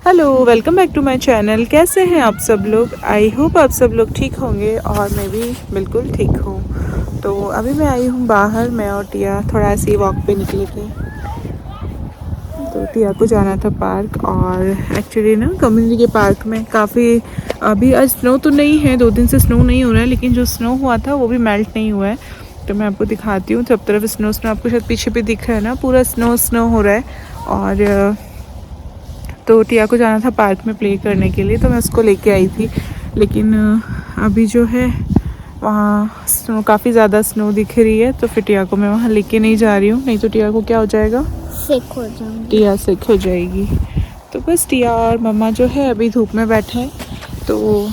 Hello, welcome back to my channel. कैसे हैं आप सब लोग? आई होप आप सब लोग ठीक होंगे और मैं भी बिल्कुल ठीक हूँ। तो अभी मैं आई हूँ बाहर, मैं और टिया थोड़ा ऐसे वॉक पे निकले थे। तो टिया को जाना था पार्क, और एक्चुअली ना कम्युनिटी के पार्क में काफ़ी अभी आज स्नो तो नहीं है, 2 दिन से स्नो नहीं हो रहा है, लेकिन जो स्नो हुआ था वो भी मेल्ट नहीं हुआ है। तो मैं आपको दिखाती हूँ, सब तरफ स्नो स्नो आपको शायद पीछे भी दिख रहा है ना, पूरा स्नो स्नो हो रहा है। और तो टिया को जाना था पार्क में प्ले करने के लिए, तो मैं उसको लेके आई थी। लेकिन अभी जो है वहाँ स्नो, काफ़ी ज़्यादा स्नो दिख रही है, तो फिर टिया को मैं वहाँ लेके नहीं जा रही हूँ, नहीं तो टिया को क्या हो जाएगा, सिक हो जाऊंगी। टिया सिक हो जाएगी। तो बस टिया और मम्मा जो है अभी धूप में बैठे हैं। तो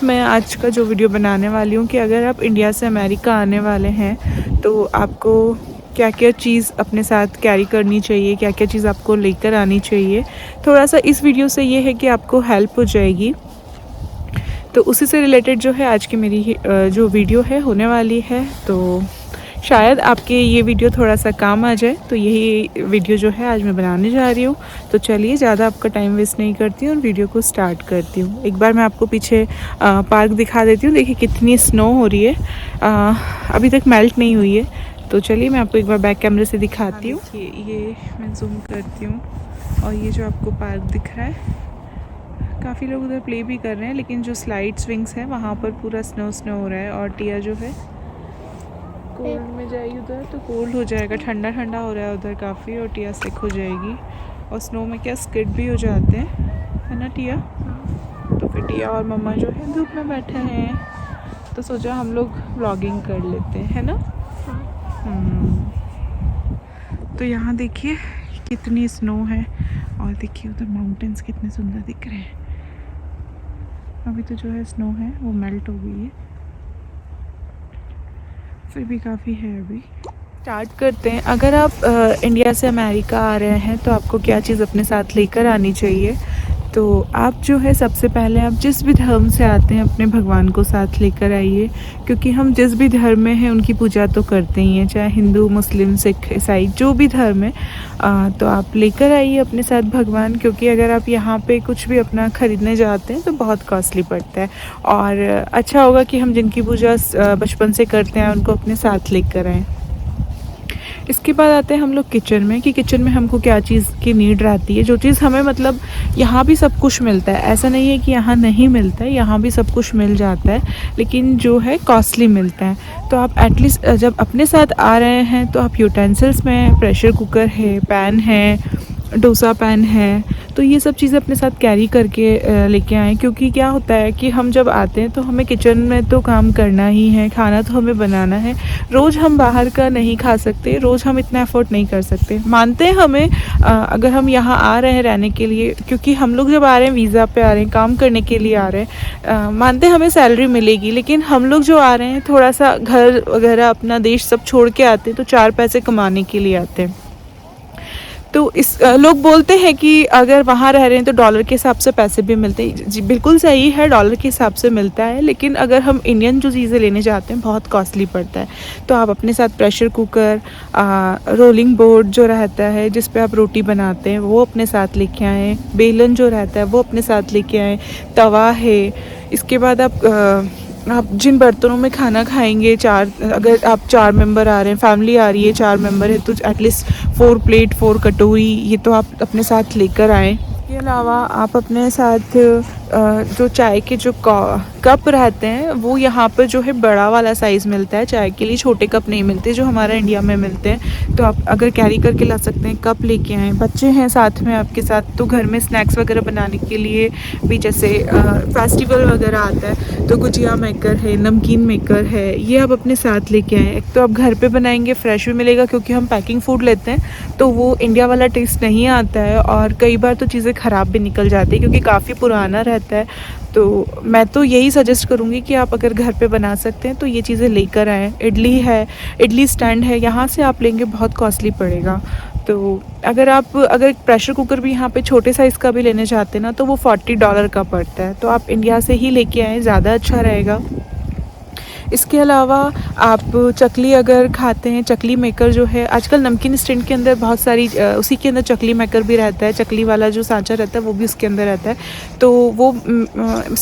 मैं आज का जो वीडियो बनाने वाली हूँ कि अगर आप इंडिया से अमेरिका आने वाले हैं तो आपको क्या क्या चीज़ अपने साथ कैरी करनी चाहिए, क्या क्या चीज़ आपको लेकर आनी चाहिए। थोड़ा सा इस वीडियो से ये है कि आपको हेल्प हो जाएगी। तो उसी से रिलेटेड जो है आज की मेरी जो वीडियो है होने वाली है। तो शायद आपके ये वीडियो थोड़ा सा काम आ जाए, तो यही वीडियो जो है आज मैं बनाने जा रही हूँ। तो चलिए ज़्यादा आपका टाइम वेस्ट नहीं करती हूँ और वीडियो को स्टार्ट करती हूँ। एक बार मैं आपको पीछे पार्क दिखा देती हूँ। देखिए कितनी स्नो हो रही है, अभी तक मेल्ट नहीं हुई है। तो चलिए मैं आपको एक बार बैक कैमरे से दिखाती हूँ। ये मैं जूम करती हूँ, और ये जो आपको पार्क दिख रहा है, काफ़ी लोग उधर प्ले भी कर रहे हैं, लेकिन जो स्लाइड स्विंग्स हैं वहाँ पर पूरा स्नो स्नो हो रहा है। और टिया जो है कोल्ड में जाएगी उधर तो कोल्ड हो जाएगा, ठंडा ठंडा हो रहा है उधर काफ़ी, और टिया सिक हो जाएगी। और स्नो में क्या स्किड भी हो जाते हैं, है ना टिया? तो फिर टिया और मम्मा जो है धूप में बैठे हैं, तो सोचा हम लोग व्लॉगिंग कर लेते हैं, है ना? तो यहाँ देखिए कितनी स्नो है, और देखिए उधर माउंटेन्स कितने सुंदर दिख रहे हैं। अभी तो जो है स्नो है वो मेल्ट हो गई है, फिर भी काफ़ी है अभी। स्टार्ट करते हैं। अगर आप इंडिया से अमेरिका आ रहे हैं तो आपको क्या चीज़ अपने साथ लेकर आनी चाहिए। तो आप जो है सबसे पहले आप जिस भी धर्म से आते हैं अपने भगवान को साथ लेकर आइए, क्योंकि हम जिस भी धर्म में हैं उनकी पूजा तो करते ही हैं, चाहे हिंदू, मुस्लिम, सिख, ईसाई जो भी धर्म है। तो आप लेकर आइए अपने साथ भगवान, क्योंकि अगर आप यहाँ पे कुछ भी अपना ख़रीदने जाते हैं तो बहुत कॉस्टली पड़ता है। और अच्छा होगा कि हम जिनकी पूजा बचपन से करते हैं उनको अपने साथ लेकर आएँ। इसके बाद आते हैं हम लोग किचन में, कि किचन में हमको क्या चीज़ की नीड रहती है, जो चीज़ हमें मतलब यहाँ भी सब कुछ मिलता है, ऐसा नहीं है कि यहाँ नहीं मिलता है, यहाँ भी सब कुछ मिल जाता है, लेकिन जो है कॉस्टली मिलता है। तो आप एटलीस्ट जब अपने साथ आ रहे हैं तो आप यूटेंसिल्स में प्रेशर कुकर है, पैन है, डोसा पैन है, तो ये सब चीज़ें अपने साथ कैरी करके लेके आएँ। क्योंकि क्या होता है कि हम जब आते हैं तो हमें किचन में तो काम करना ही है, खाना तो हमें बनाना है। रोज़ हम बाहर का नहीं खा सकते, रोज़ हम इतना एफर्ट नहीं कर सकते। मानते हैं हमें अगर हम यहाँ आ रहे हैं रहने के लिए, क्योंकि हम लोग जब आ रहे हैं वीज़ा पे आ रहे हैं, काम करने के लिए आ रहे हैं, मानते हैं हमें सैलरी मिलेगी, लेकिन हम लोग जो आ रहे हैं थोड़ा सा घर वगैरह अपना देश सब छोड़ के आते हैं, तो 4 पैसे कमाने के लिए आते हैं। तो इस लोग बोलते हैं कि अगर वहाँ रह रहे हैं तो डॉलर के हिसाब से पैसे भी मिलते हैं। जी बिल्कुल सही है, डॉलर के हिसाब से मिलता है, लेकिन अगर हम इंडियन जो चीज़ें लेने जाते हैं बहुत कॉस्टली पड़ता है। तो आप अपने साथ प्रेशर कुकर, रोलिंग बोर्ड जो रहता है जिस पे आप रोटी बनाते हैं वो अपने साथ लेके आएँ, बेलन जो रहता है वो अपने साथ लेके आएँ, तवा है। इसके बाद आप जिन बर्तनों में खाना खाएंगे, अगर आप 4 मेंबर आ रहे हैं, फैमिली आ रही है 4 मेंबर है, तो एटलीस्ट 4 प्लेट, 4 कटोरी ये तो आप अपने साथ लेकर आएँ। इसके अलावा आप अपने साथ जो चाय के जो कप रहते हैं वो यहाँ पर जो है बड़ा वाला साइज़ मिलता है, चाय के लिए छोटे कप नहीं मिलते जो हमारा इंडिया में मिलते हैं। तो आप अगर कैरी करके ला सकते हैं, कप लेके आएँ। बच्चे हैं साथ में आपके साथ तो घर में स्नैक्स वगैरह बनाने के लिए भी, जैसे फेस्टिवल वगैरह आता है तो गुजिया मेकर है, नमकीन मेकर है, ये आप अपने साथ लेके आएँ। एक तो आप घर पे बनाएंगे, फ्रेश भी मिलेगा, क्योंकि हम पैकिंग फ़ूड लेते हैं तो वो इंडिया वाला टेस्ट नहीं आता है, और कई बार तो चीज़ें ख़राब भी निकल जाती है क्योंकि काफ़ी पुराना रहता है। तो मैं तो यही सजेस्ट करूँगी कि आप अगर घर पे बना सकते हैं तो ये चीज़ें लेकर आएँ। इडली है, इडली स्टैंड है, यहाँ से आप लेंगे बहुत कॉस्टली पड़ेगा। तो अगर प्रेशर कुकर भी यहाँ पे छोटे साइज़ का भी लेने चाहते हैं ना, तो वो $40 का पड़ता है। तो आप इंडिया से ही लेके आएँ, ज़्यादा अच्छा रहेगा। इसके अलावा आप चकली अगर खाते हैं, चकली मेकर जो है आजकल नमकीन स्टैंड के अंदर बहुत सारी उसी के अंदर चकली मेकर भी रहता है, चकली वाला जो सांचा रहता है वो भी उसके अंदर रहता है। तो वो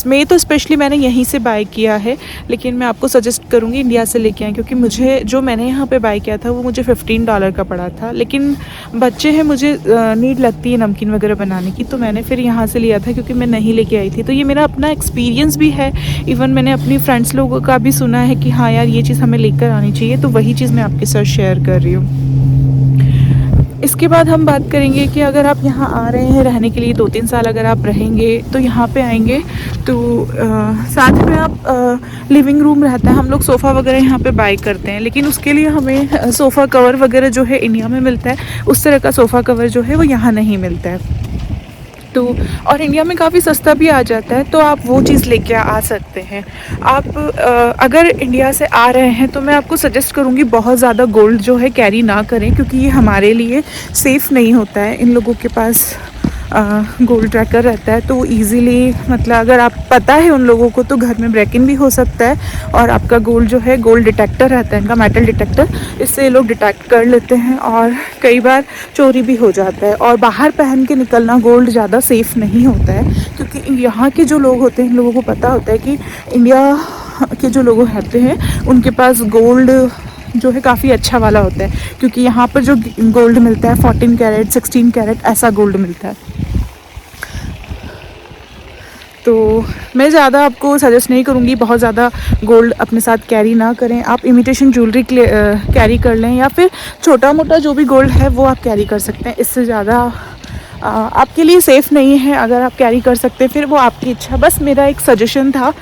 मैं तो स्पेशली मैंने यहीं से बाय किया है, लेकिन मैं आपको सजेस्ट करूँगी इंडिया से लेके आएँ, क्योंकि मुझे जो मैंने यहाँ पे बाय किया था वो मुझे $15 का पड़ा था। लेकिन बच्चे हैं, मुझे नीड लगती है नमकीन वगैरह बनाने की, तो मैंने फिर यहाँ से लिया था क्योंकि मैं नहीं लेके आई थी। तो ये मेरा अपना एक्सपीरियंस भी है। इवन मैंने अपनी फ्रेंड्स लोगों का भी सुना है कि हाँ यार ये चीज़ हमें लेकर आनी चाहिए, तो वही चीज़ मैं आपके साथ शेयर कर रही हूँ। इसके बाद हम बात करेंगे कि अगर आप यहाँ आ रहे हैं रहने के लिए 2-3 साल अगर आप रहेंगे तो यहाँ पे आएंगे तो साथ में आप लिविंग रूम रहता है, हम लोग सोफ़ा वगैरह यहाँ पे बाय करते हैं, लेकिन उसके लिए हमें सोफ़ा कवर वगैरह जो है इंडिया में मिलता है उस तरह का सोफ़ा कवर जो है वो यहाँ नहीं मिलता है। तो और इंडिया में काफ़ी सस्ता भी आ जाता है, तो आप वो चीज़ लेके आ सकते हैं। आप अगर इंडिया से आ रहे हैं तो मैं आपको सजेस्ट करूँगी बहुत ज़्यादा गोल्ड जो है कैरी ना करें, क्योंकि ये हमारे लिए सेफ़ नहीं होता है। इन लोगों के पास गोल्ड ट्रैकर रहता है तो इजीली, मतलब अगर आप पता है उन लोगों को, तो घर में ब्रेक इन भी हो सकता है और आपका गोल्ड जो है, गोल्ड डिटेक्टर रहता है इनका, मेटल डिटेक्टर, इससे ये लोग डिटेक्ट कर लेते हैं और कई बार चोरी भी हो जाता है। और बाहर पहन के निकलना गोल्ड ज़्यादा सेफ़ नहीं होता है, क्योंकि यहाँ के जो लोग होते हैं इन लोगों को पता होता है कि इंडिया के जो लोग रहते हैं उनके पास गोल्ड जो है काफ़ी अच्छा वाला होता है, क्योंकि यहाँ पर जो गोल्ड मिलता है 14 कैरेट 16 कैरेट ऐसा गोल्ड मिलता है। तो मैं ज़्यादा आपको सजेस्ट नहीं करूँगी बहुत ज़्यादा गोल्ड अपने साथ कैरी ना करें। आप इमिटेशन ज्वेलरी कैरी कर लें, या फिर छोटा मोटा जो भी गोल्ड है वो आप कैरी कर सकते हैं। इससे ज़्यादा आपके लिए सेफ़ नहीं है। अगर आप कैरी कर सकते हैं फिर वो आपकी इच्छा, बस मेरा एक सजेशन था।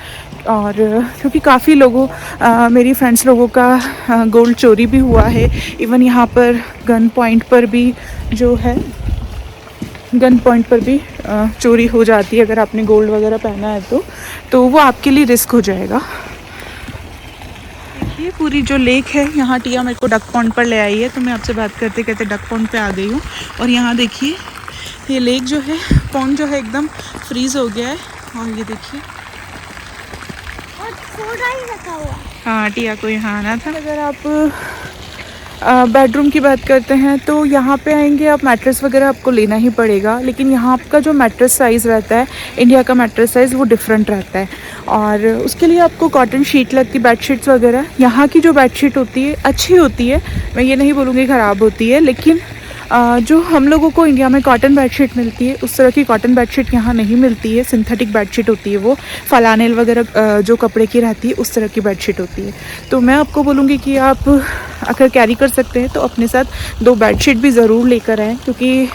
और क्योंकि काफ़ी लोगों मेरी फ्रेंड्स लोगों का गोल्ड चोरी भी हुआ है। इवन यहाँ पर गन पॉइंट पर भी जो है, गन पॉइंट पर भी चोरी हो जाती है। अगर आपने गोल्ड वगैरह पहना है तो वो आपके लिए रिस्क हो जाएगा। देखिए पूरी जो लेक है, यहाँ टिया मेरे को डक पॉन्ड पर ले आई है, तो मैं आपसे बात करते करते डक पॉन्ड पे आ गई हूँ। और यहाँ देखिए ये लेक जो है, पॉन्ड जो है एकदम फ्रीज़ हो गया है। और ये देखिए हाँ टिया को यहाँ आना था। अगर आप बेडरूम की बात करते हैं तो यहाँ पे आएंगे आप, मैट्रेस वगैरह आपको लेना ही पड़ेगा, लेकिन यहाँ का जो मैट्रेस साइज़ रहता है, इंडिया का मैट्रेस साइज़ वो डिफरेंट रहता है। और उसके लिए आपको कॉटन शीट लगती है, बेडशीट्स वगैरह। यहाँ की जो बेडशीट होती है अच्छी होती है, मैं ये नहीं बोलूँगी ख़राब होती है, लेकिन जो हम लोगों को इंडिया में कॉटन बेडशीट मिलती है उस तरह की कॉटन बेडशीट यहाँ नहीं मिलती है। सिंथेटिक बेडशीट होती है, वो फलानेल वगैरह जो कपड़े की रहती है उस तरह की बेडशीट होती है। तो मैं आपको बोलूँगी कि आप अगर कैरी कर सकते हैं तो अपने साथ 2 बेडशीट भी ज़रूर लेकर आएँ, क्योंकि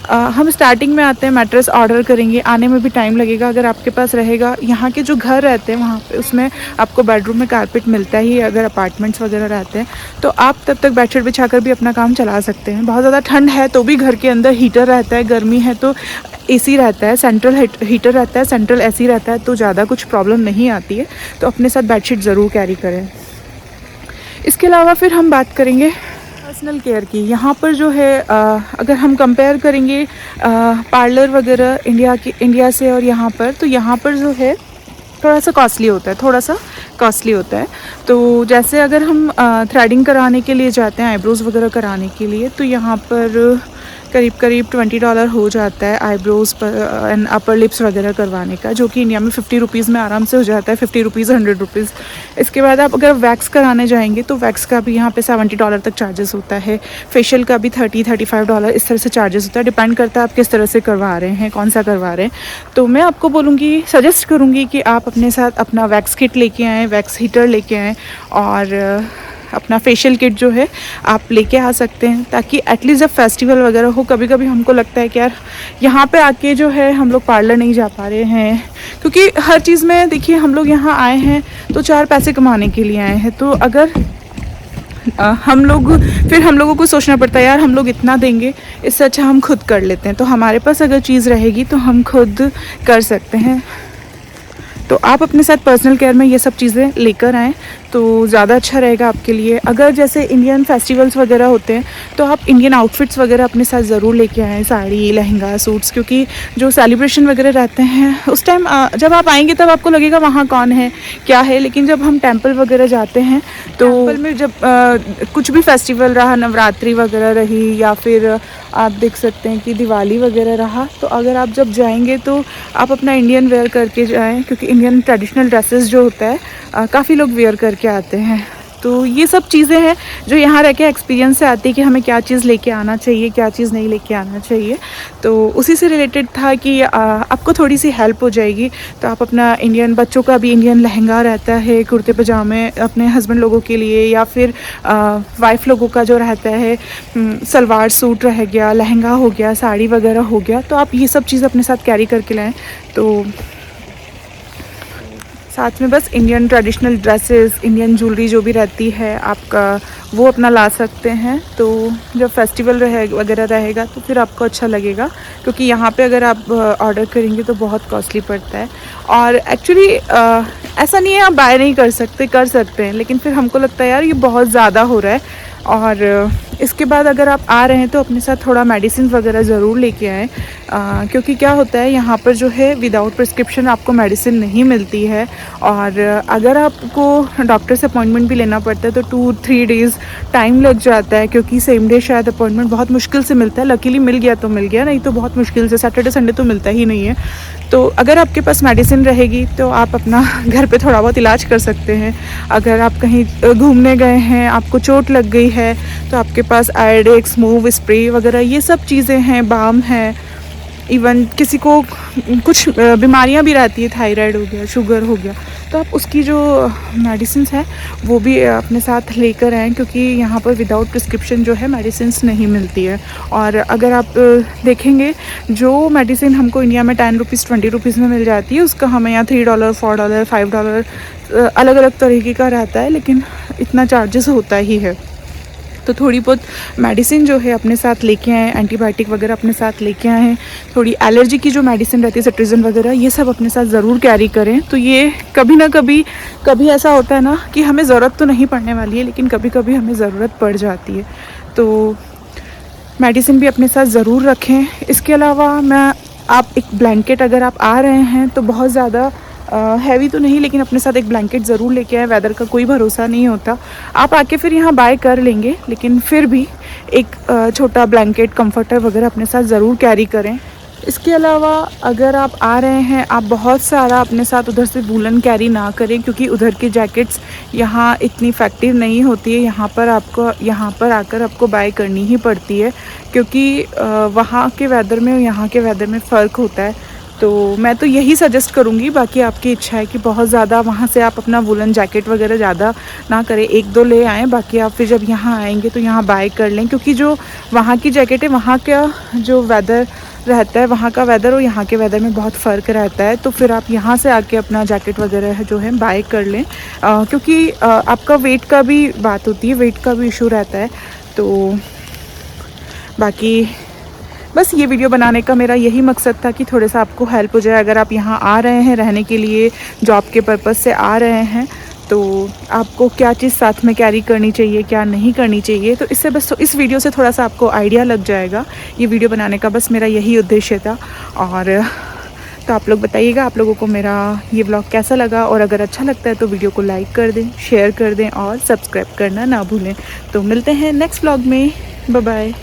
हम स्टार्टिंग में आते हैं, मैट्रेस ऑर्डर करेंगे, आने में भी टाइम लगेगा। अगर आपके पास रहेगा, यहाँ के जो घर रहते हैं वहाँ पे, उसमें आपको बेडरूम में कारपेट मिलता ही है। अगर अपार्टमेंट्स वगैरह रहते हैं तो आप तब तक बेडशीट बिछाकर भी अपना काम चला सकते हैं। बहुत ज़्यादा ठंड है तो भी घर के अंदर हीटर रहता है, गर्मी है तो एसी रहता है, सेंट्रल हीटर रहता है, सेंट्रल एसी रहता है, तो ज़्यादा कुछ प्रॉब्लम नहीं आती है। तो अपने साथ बेडशीट ज़रूर कैरी करें। इसके अलावा फिर हम बात करेंगे पर्सनल केयर की। यहाँ पर जो है अगर हम कंपेयर करेंगे पार्लर वगैरह इंडिया से और यहाँ पर, तो यहाँ पर जो है थोड़ा सा कॉस्टली होता है। तो जैसे अगर हम थ्रेडिंग कराने के लिए जाते हैं, आईब्रोज़ वगैरह कराने के लिए, तो यहाँ पर करीब $20 हो जाता है आईब्रोज़ पर एंड अपर लिप्स वगैरह करवाने का, जो कि इंडिया में ₹50 में आराम से हो जाता है, ₹50 ₹100। इसके बाद आप अगर वैक्स कराने जाएंगे तो वैक्स का भी यहाँ पे $70 तक चार्जेस होता है। फेशियल का भी $35 इस तरह से चार्जेस होता है। डिपेंड करता है आप किस तरह से करवा रहे हैं, कौन सा करवा रहे हैं। तो मैं आपको बोलूँगी, सजेस्ट करूँगी कि आप अपने साथ अपना वैक्स किट लेके आएँ, वैक्स हीटर लेके आएँ, और अपना फेशियल किट जो है आप लेके आ सकते हैं, ताकि एटलीस्ट जब फेस्टिवल वगैरह हो, कभी कभी हमको लगता है कि यार यहाँ पे आके जो है हम लोग पार्लर नहीं जा पा रहे हैं, क्योंकि हर चीज़ में देखिए हम लोग यहाँ आए हैं तो 4 पैसे कमाने के लिए आए हैं। तो अगर हम लोगों को सोचना पड़ता है यार हम लोग इतना देंगे, इससे अच्छा हम खुद कर लेते हैं। तो हमारे पास अगर चीज़ रहेगी तो हम खुद कर सकते हैं। तो आप अपने साथ पर्सनल केयर में ये सब चीज़ें लेकर आएँ तो ज़्यादा अच्छा रहेगा आपके लिए। अगर जैसे इंडियन फेस्टिवल्स वगैरह होते हैं तो आप इंडियन आउटफिट्स वगैरह अपने साथ ज़रूर लेके आएँ, साड़ी, लहंगा, सूट्स, क्योंकि जो सेलिब्रेशन वगैरह रहते हैं उस टाइम जब आप आएंगे तब आपको लगेगा वहाँ कौन है क्या है, लेकिन जब हम टेंपल वगैरह जाते हैं तो टेंपल में जब कुछ भी फेस्टिवल रहा, नवरात्रि वगैरह रही या फिर आप देख सकते हैं कि दिवाली वगैरह रहा, तो अगर आप जब जाएंगे तो आप अपना इंडियन वेयर करके जाएं, क्योंकि इंडियन ट्रेडिशनल ड्रेसेस जो होता है काफ़ी लोग वेयर करके आते हैं। तो ये सब चीज़ें हैं जो यहाँ रह के एक्सपीरियंस से आती है कि हमें क्या चीज़ लेके आना चाहिए, क्या चीज़ नहीं लेके आना चाहिए। तो उसी से रिलेटेड था कि आपको थोड़ी सी हेल्प हो जाएगी। तो आप अपना इंडियन, बच्चों का भी इंडियन लहंगा रहता है, कुर्ते पजामे अपने हस्बैंड लोगों के लिए, या फिर वाइफ लोगों का जो रहता है सलवार सूट रह गया, लहंगा हो गया, साड़ी वगैरह हो गया, तो आप ये सब चीज़ अपने साथ कैरी करके लाएँ। तो साथ में बस Indian traditional dresses, Indian jewellery जो भी रहती है आपका, वो अपना ला सकते हैं। तो जब फेस्टिवल वगैरह रहेगा तो फिर आपको अच्छा लगेगा, क्योंकि यहाँ पे अगर आप ऑर्डर करेंगे तो बहुत कॉस्टली पड़ता है। और एक्चुअली ऐसा नहीं है आप बाय नहीं कर सकते हैं, लेकिन फिर हमको लगता है यार ये बहुत ज़्यादा हो रहा है। और इसके बाद अगर आप आ रहे हैं तो अपने साथ थोड़ा मेडिसिन वगैरह ज़रूर लेके आएँ, क्योंकि क्या होता है यहाँ पर जो है विदाउट प्रिस्क्रिप्शन आपको मेडिसिन नहीं मिलती है। और अगर आपको डॉक्टर से अपॉइंटमेंट भी लेना पड़ता है तो 2-3 डेज़ टाइम लग जाता है, क्योंकि सेम डे शायद अपॉइंटमेंट बहुत मुश्किल से मिलता है। लकीली मिल गया तो मिल गया, नहीं तो बहुत मुश्किल से, सैटरडे संडे तो मिलता ही नहीं है। तो अगर आपके पास मेडिसिन रहेगी तो आप अपना घर पे थोड़ा बहुत इलाज कर सकते हैं। अगर आप कहीं घूमने गए हैं, आपको चोट लग गई है, तो आपके पास आयोडेक्स, मूव स्प्रे वगैरह ये सब चीज़ें हैं, बाम है। इवन किसी को कुछ बीमारियां भी रहती है, थायराइड हो गया, शुगर हो गया, तो आप उसकी जो मेडिसिन्स हैं वो भी अपने साथ लेकर आएँ, क्योंकि यहाँ पर विदाउट प्रिस्क्रिप्शन जो है मेडिसिन्स नहीं मिलती है। और अगर आप देखेंगे जो मेडिसिन हमको इंडिया में 10 रुपीज़ 20 रुपीज़ में मिल जाती है, उसका हमें यहाँ $3, $4, $5 अलग अलग तरीके का रहता है, लेकिन इतना चार्जेस होता ही है। तो थोड़ी बहुत मेडिसिन जो है अपने साथ लेके आएँ, एंटीबायोटिक वगैरह अपने साथ लेके आएँ। थोड़ी एलर्जी की जो मेडिसिन रहती है, सिट्रिजन वगैरह, ये सब अपने साथ ज़रूर कैरी करें। तो ये कभी ना कभी ऐसा होता है ना कि हमें ज़रूरत तो नहीं पड़ने वाली है, लेकिन कभी कभी हमें ज़रूरत पड़ जाती है। तो मेडिसिन भी अपने साथ ज़रूर रखें। इसके अलावा आप एक ब्लैंकेट, अगर आप आ रहे हैं तो बहुत ज़्यादा हैवी तो नहीं, लेकिन अपने साथ एक ब्लैंकेट ज़रूर लेके आए। वेदर का कोई भरोसा नहीं होता, आप आके फिर यहाँ बाय कर लेंगे, लेकिन फिर भी एक छोटा ब्लैंकेट, कंफर्टर वगैरह अपने साथ ज़रूर कैरी करें। इसके अलावा अगर आप आ रहे हैं, आप बहुत सारा अपने साथ उधर से वूलन कैरी ना करें, क्योंकि उधर की जैकेट्स यहाँ इतनी इफ़ेक्टिव नहीं होती है। यहाँ पर आकर आपको बाय करनी ही पड़ती है, क्योंकि वहाँ के वेदर में और यहाँ के वेदर में फ़र्क होता है। तो मैं तो यही सजेस्ट करूँगी, बाकी आपकी इच्छा है कि बहुत ज़्यादा वहाँ से आप अपना वूलन जैकेट वगैरह ज़्यादा ना करें, 1-2 ले आएँ। बाकी आप फिर जब यहाँ आएंगे तो यहाँ बाय कर लें, क्योंकि जो वहाँ की जैकेट है, वहाँ का जो वेदर रहता है, वहाँ का वेदर और यहाँ के वेदर में बहुत फ़र्क रहता है। तो फिर आप यहाँ से आके अपना जैकेट वगैरह जो है बाय कर लें, क्योंकि आपका वेट का भी बात होती है, वेट का भी इशू रहता है। तो बाकी बस ये वीडियो बनाने का मेरा यही मकसद था कि थोड़ा सा आपको हेल्प हो जाए। अगर आप यहाँ आ रहे हैं रहने के लिए, जॉब के पर्पज़ से आ रहे हैं, तो आपको क्या चीज़ साथ में कैरी करनी चाहिए, क्या नहीं करनी चाहिए, तो इससे बस इस वीडियो से थोड़ा सा आपको आइडिया लग जाएगा। ये वीडियो बनाने का बस मेरा यही उद्देश्य था। और तो आप लोग बताइएगा आप लोगों को मेरा ये व्लॉग कैसा लगा, और अगर अच्छा लगता है तो वीडियो को लाइक कर दें, शेयर कर दें और सब्सक्राइब करना ना भूलें। तो मिलते हैं नेक्स्ट व्लॉग में, बाय बाय।